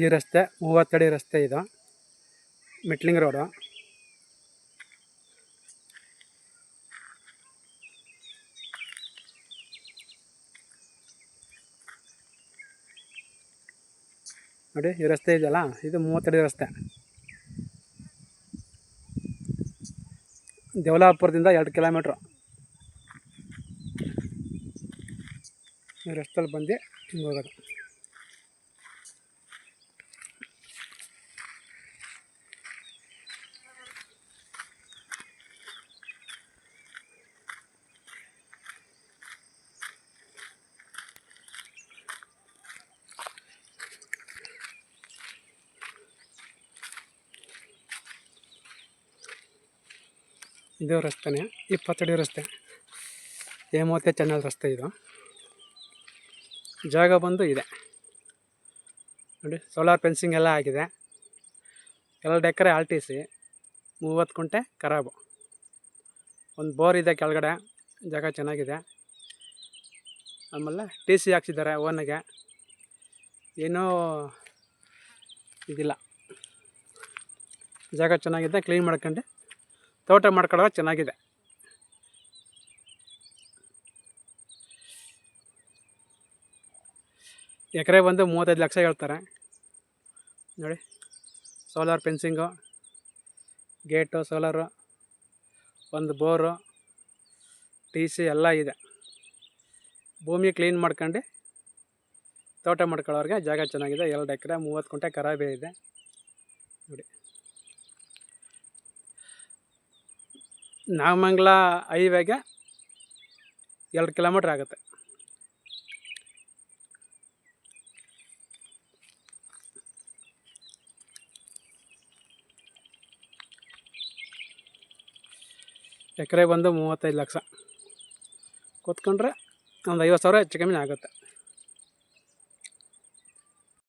ಈ ರಸ್ತೆ 30 ಅಡಿ ರಸ್ತೆ ಇದು, ಮೆಟ್ಲಿಂಗ್ ರೋಡು. ನೋಡಿ ಈ ರಸ್ತೆ ಇದೆಯಲ್ಲ, ಇದು 30 ಅಡಿ ರಸ್ತೆ. ದೇವಲಾಪುರದಿಂದ 2 ಕಿಲೋಮೀಟ್ರು. ಈ ರಸ್ತೆಯಲ್ಲಿ ಬಂದು ಹಿಂಗೆ ಹೋಗೋದು. ಇದು ರಸ್ತೆನೇ 20 ಅಡಿ ರಸ್ತೆ, ಹೇಮಾವತಿ ಚಾನಲ್ ರಸ್ತೆ ಇದು. ಜಾಗ ಬಂದು ಇದೆ ನೋಡಿ, ಸೋಲಾರ್ ಫೆನ್ಸಿಂಗ್ ಎಲ್ಲ ಆಗಿದೆ. 2 ಎಕರೆ RTC, 30 ಕುಂಟೆ ಖರಾಬು. ಒಂದು ಬೋರ್ ಇದೆ ಕೆಳಗಡೆ, ಜಾಗ ಚೆನ್ನಾಗಿದೆ. ಆಮೇಲೆ TC ಹಾಕ್ಸಿದ್ದಾರೆ ಓನಾಗೆ, ಏನೂ ಇದಿಲ್ಲ. ಜಾಗ ಚೆನ್ನಾಗಿದೆ, ಕ್ಲೀನ್ ಮಾಡ್ಕೊಂಡು ತೋಟ ಮಾಡ್ಕೊಳ್ಳೋ ಚೆನ್ನಾಗಿದೆ. ಎಕರೆ ಬಂದು 35 ಲಕ್ಷ ಹೇಳ್ತಾರೆ ನೋಡಿ. ಸೋಲಾರ್ ಫೆನ್ಸಿಂಗು, ಗೇಟು, ಸೋಲಾರು, ಒಂದು ಬೋರು, TC ಎಲ್ಲ ಇದೆ. ಭೂಮಿ ಕ್ಲೀನ್ ಮಾಡ್ಕೊಂಡು ತೋಟ ಮಾಡ್ಕೊಳ್ಳೋರಿಗೆ ಜಾಗ ಚೆನ್ನಾಗಿದೆ. 2 ಎಕರೆ 30 ಕುಂಟೆ ಖರಾಬೇ ಇದೆ ನೋಡಿ. ನಾಗಮಂಗಲ ಹೈವೇಗೆ 2 ಕಿಲೋಮೀಟ್ರ್ ಆಗುತ್ತೆ. ಎಕರೆ ಬಂದು 35 ಲಕ್ಷ. ಕೂತ್ಕೊಂಡ್ರೆ ಒಂದು 50,000 ಹೆಚ್ಚು ಕಮ್ಮಿ ಆಗುತ್ತೆ.